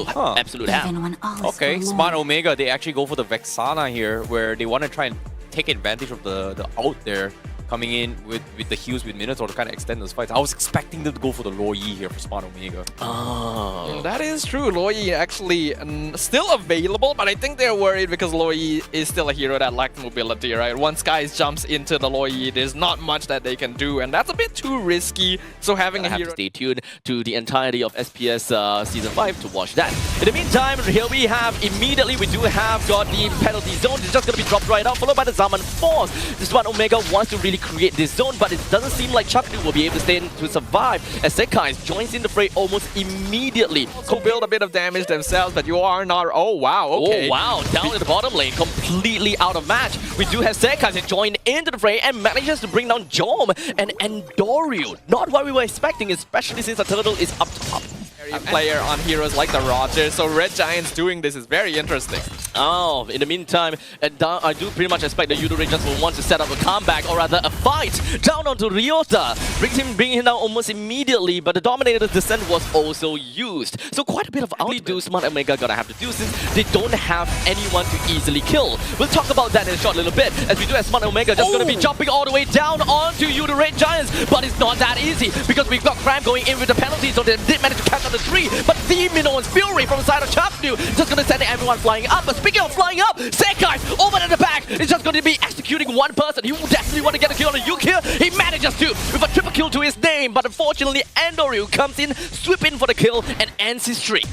absolute half. Okay, Smart Omega, they actually go for the Vexana here, where they want to try and take advantage of the ult there, coming in with the heals with Minotaur to kind of extend those fights. I was expecting them to go for the Lo Yi here for Smart Omega. Oh. That is true. Lo Yi actually still available, but I think they're worried because Lo Yi is still a hero that lacks mobility, right? Once guys jumps into the Lo Yi, there's not much that they can do, and that's a bit too risky. So having a hero... Stay tuned to the entirety of SPS Season 5 to watch that. In the meantime, here we have immediately, we do have got the penalty zone. It's just going to be dropped right out, followed by the Zaman Force. This one, Omega wants to really create this zone, but it doesn't seem like Chakdu will be able to stay in to survive as Sekai joins in the fray almost immediately. So build a bit of damage themselves, but you are not... Oh, wow, okay. Oh, wow, down in the bottom lane, completely out of match. We do have Sekai join into the fray and manages to bring down Jom and Endoryu. Not what we were expecting, especially since the turtle is up top. Player on heroes like the Roger, so Red Giants doing this is very interesting. Oh, in the meantime, I do pretty much expect the Yudo Rangers will want to set up a comeback, or rather a fight, down onto Ryota. Bring him down almost immediately, but the Dominator Descent was also used. So quite a bit of outplay do Smart Omega gonna have to do since they don't have anyone to easily kill. We'll talk about that in a short little bit, as we do have Smart Omega just gonna be jumping all the way down onto Yudo Red Giants, but it's not that easy, because we've got Cram going in with the penalty, so they did manage to catch on the tree, but Mino and Fury from the side of Chapnu just gonna send everyone flying up. But speaking of flying up, Sekai over at the back is just going to be executing one person. He will definitely want to get a kill on a Yuke here. He manages to with a triple kill to his name, but unfortunately Endoryu comes in, swoop in for the kill and ends his streak.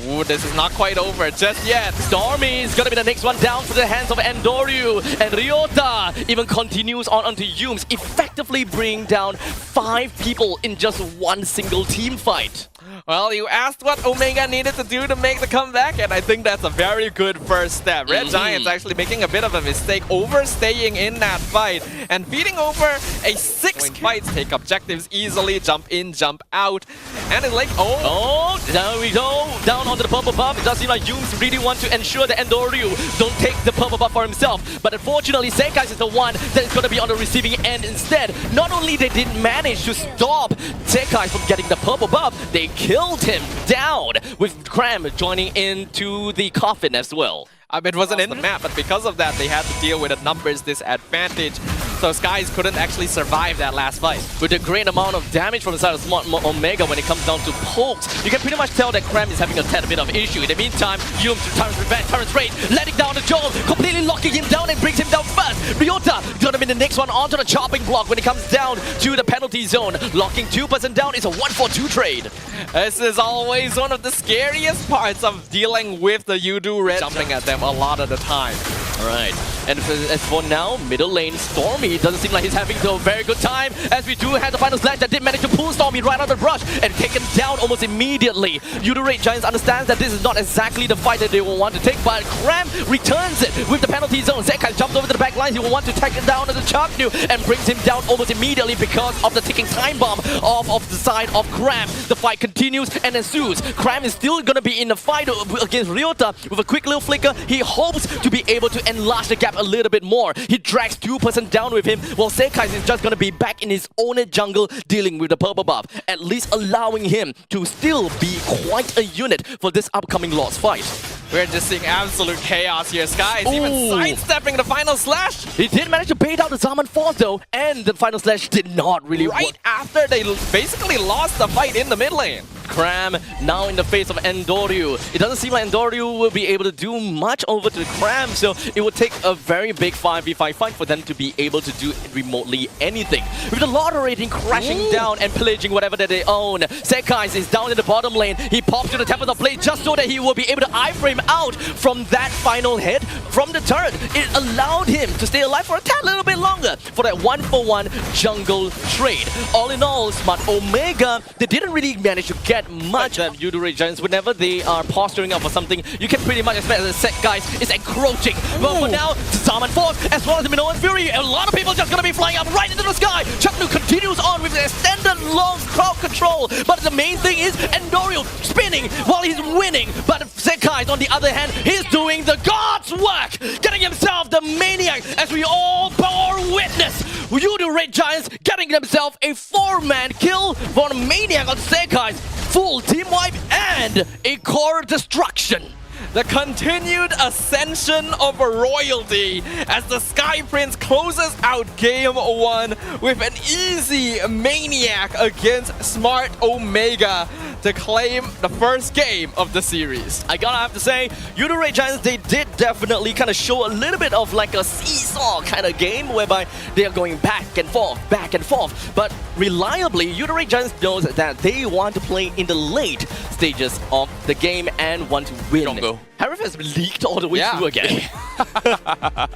Ooh, this is not quite over just yet. Stormy is gonna be the next one down to the hands of Endoryu, and Ryota even continues on onto Yumes, effectively bringing down 5 people in just one single team fight. Well, you asked what Omega needed to do to make the comeback, and I think that's a very good first step. Red Giants actually making a bit of a mistake, overstaying in that fight and beating over a 6 fights, take objectives easily, jump in, jump out, and it's like, oh, there we go, down onto the purple buff. It does seem like Yumes really want to ensure that Endoryu don't take the purple buff for himself, but unfortunately Sekai is the one that is going to be on the receiving end instead. Not only they didn't manage to stop Sekai from getting the purple buff, they killed him down, with Cram joining into the coffin as well. It wasn't in the map, but because of that, they had to deal with a numbers disadvantage. So Skies couldn't actually survive that last fight. With a great amount of damage from the side of Smart Omega when it comes down to pokes, you can pretty much tell that Cram is having a tad bit of issue. In the meantime, Yum to Tyrant's Rage, letting down the Joel, completely locking him down and brings him down first. Ryota gonna be the next one onto the chopping block when it comes down to the penalty zone. Locking 2% down is a 1-4-2 trade. This is always one of the scariest parts of dealing with the Yudu Red, jumping at them a lot of the time. Alright, and as for now, middle lane, Stormy doesn't seem like he's having a very good time, as we do have the final slash that did manage to pull Stormy right out of the brush and take him down almost immediately. Yudo Red Giants understands that this is not exactly the fight that they will want to take, but Cram returns it with the penalty zone. Sekai jumps over to the back lines, he will want to take it down to the Chaknu and brings him down almost immediately because of the ticking time bomb off of the side of Cram. The fight continues and ensues. Cram is still going to be in the fight against Ryota with a quick little flicker. He hopes to be able to enlarge the gap a little bit more. He drags 2% down with him, while Sekai is just going to be back in his own jungle dealing with the purple buff, at least allowing him to still be quite a unit for this upcoming Lord's fight. We're just seeing absolute chaos here. Skies even sidestepping the final slash. He did manage to bait out the Zaman Force though, and the final slash did not really work. Right after they basically lost the fight in the mid lane. Cram now in the face of Endoryu. It doesn't seem like Endoryu will be able to do much over to the Cram, so it will take a very big 5v5 fight for them to be able to do remotely anything. With the lottery rating crashing down and pillaging whatever that they own, Sekai is down in the bottom lane. He pops to the top of the plate just so that he will be able to iframe out from that final hit from the turret. It allowed him to stay alive for a tad little bit longer for that 1-for-1 jungle trade. All in all, Smart Omega, they didn't really manage to get much of Yudo Red Giants. Whenever they are posturing up for something, you can pretty much expect that the set guys is encroaching. But for now, Zaman Force as well as the Minoan Fury, a lot of people just gonna be flying up right into the sky. Chaknu continues on with the extended long crowd control, but the main thing is Endoryu spinning while he's winning. But Sekai, on the other hand, he's doing the God's work, getting himself the maniac as we all bore witness. Yudu Red Giants getting themselves a 4-man kill for a Maniac on Sekai's full team wipe and a core destruction. The continued ascension of royalty as the Sky Prince closes out Game 1 with an easy Maniac against Smart Omega to claim the first game of the series. I gotta have to say, Yudu Red Giants, they did definitely kind of show a little bit of like a seesaw kind of game whereby they are going back and forth. But reliably, Yudu Red Giants knows that they want to play in the late stages of the game and want to win. Jungle. Harif has leaked all the way through again.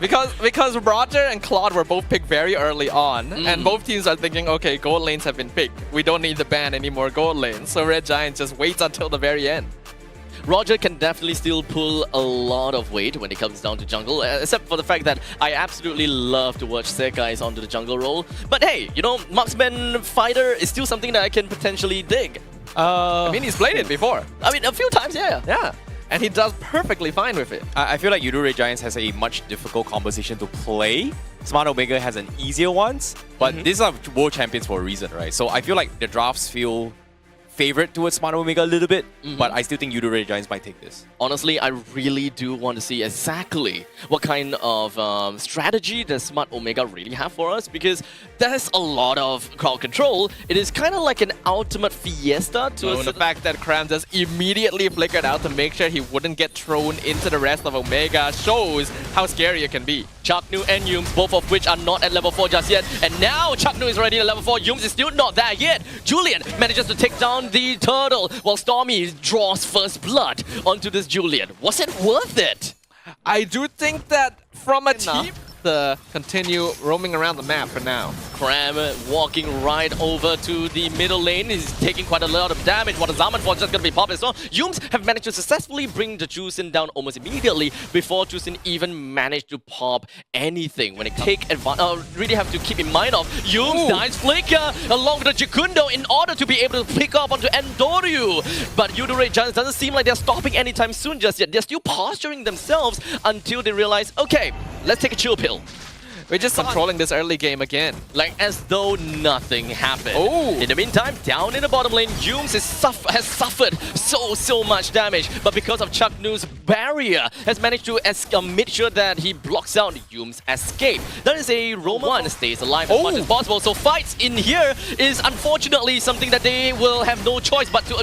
because Roger and Claude were both picked very early on, and both teams are thinking, okay, gold lanes have been picked. We don't need to ban any more gold lanes. So Red Giant just waits until the very end. Roger can definitely still pull a lot of weight when it comes down to jungle, except for the fact that I absolutely love to watch Sekai's onto the jungle role. But hey, you know, marksman fighter is still something that I can potentially dig. I mean, he's played it before. I mean, a few times, yeah. Yeah. And he does perfectly fine with it. I feel like Yudu Red Giants has a much difficult composition to play. Smart Omega has an easier ones, but these are world champions for a reason, right? So I feel like the drafts feel favorite towards Smart Omega a little bit, but I still think Yudu Red Giants might take this. Honestly, I really do want to see exactly what kind of strategy does Smart Omega really have for us, because there's a lot of crowd control. It is kind of like an ultimate fiesta to the fact that Cram just immediately flickered out to make sure he wouldn't get thrown into the rest of Omega shows how scary it can be. Chaknu and Yums, both of which are not at level 4 just yet. And now Chaknu is already at level 4. Yums is still not there yet. Julian manages to take down the turtle while Stormy draws first blood onto this Julian. Was it worth it? I do think that from a team to continue roaming around the map for now. Cram walking right over to the middle lane. He's taking quite a lot of damage while the Zaman Force is just going to be popped as well. Yums have managed to successfully bring the Jusin down almost immediately before Jusin even managed to pop anything. When it take advantage, really have to keep in mind of Yums, nice flicker along with the Jacundo in order to be able to pick up onto Endoryu. But Yudu Red Giants doesn't seem like they're stopping anytime soon just yet. They're still posturing themselves until they realize, okay, let's take a chill pill. We're just controlling this early game again. Like as though nothing happened. Oh. In the meantime, down in the bottom lane, Yums has suffered so much damage. But because of Chaknu's barrier, has managed to make sure that he blocks out Yums' escape. That is a Roma 1 stays alive as much as possible. So fights in here is unfortunately something that they will have no choice but to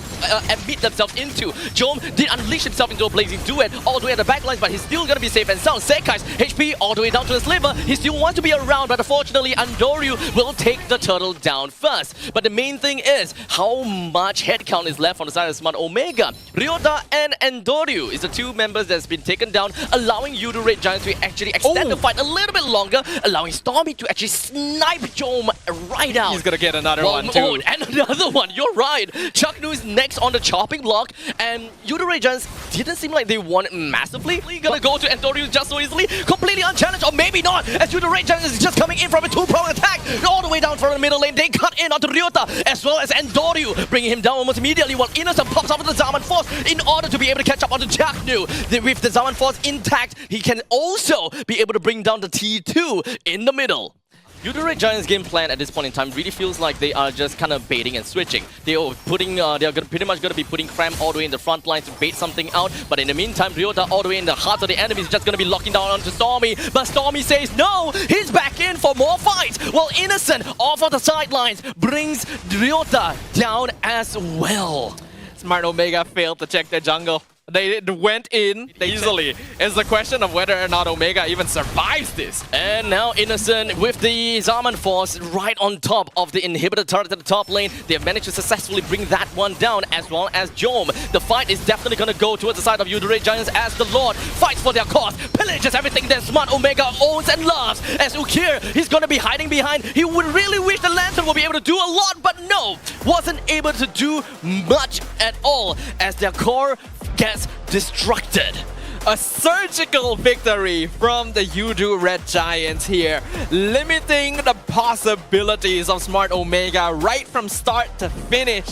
admit themselves into. Jom did unleash himself into a blazing duet all the way at the backlines, but he's still gonna be safe and sound. Sekai's HP all the way down to the sliver. He still wants to be around, but unfortunately Endoryu will take the turtle down first. But the main thing is how much headcount is left on the side of Smart Omega. Ryota and Endoryu is the two members that's been taken down, allowing Yudu Red Giants to actually extend the fight a little bit longer, allowing Stormy to actually snipe Jom right out. He's gonna get another one too. And another one, you're right. Chaknu is next on the chopping block, and Yudu Red Giants didn't seem like they won it massively. Gonna go to Endoryu just so easily, completely unchallenged, or maybe not, as Yudu Red Giants is just coming in from a two-prong attack all the way down from the middle lane. They cut in onto Ryota as well as Endoryu, bringing him down almost immediately while Innocent pops up with the Zaman Force in order to be able to catch up onto Chaknu. With the Zaman Force intact, he can also be able to bring down the T2 in the middle. Yudu Red Giants' game plan at this point in time really feels like they are just kind of baiting and switching. They are pretty much going to be putting Cram all the way in the front line to bait something out. But in the meantime, Ryota all the way in the heart of the enemy is just going to be locking down onto Stormy. But Stormy says no, he's back in for more fights. While Innocent off of the sidelines brings Ryota down as well. Smart Omega failed to check their jungle. They went in easily. It's the question of whether or not Omega even survives this. And now Innocent with the Zaman Force right on top of the inhibitor turret at the top lane. They have managed to successfully bring that one down, as well as Jom. The fight is definitely going to go towards the side of Yudu Red Giants as the Lord fights for their cause, pillages everything that Smart Omega owns and loves. As Ukir, he's going to be hiding behind. He would really wish the Lantern will be able to do a lot, but no, wasn't able to do much at all as their core gets destructed. A surgical victory from the Yudu Red Giants here, limiting the possibilities of Smart Omega right from start to finish.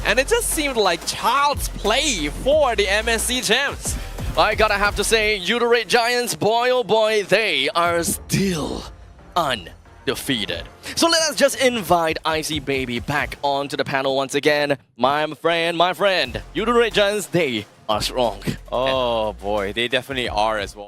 And it just seemed like child's play for the MSC champs. I gotta have to say, Yudu Red Giants, boy oh boy, they are still defeated. So let us just invite Icy Baby back onto the panel once again. My friend, you the Red Giants, they are strong. Oh boy, they definitely are as well.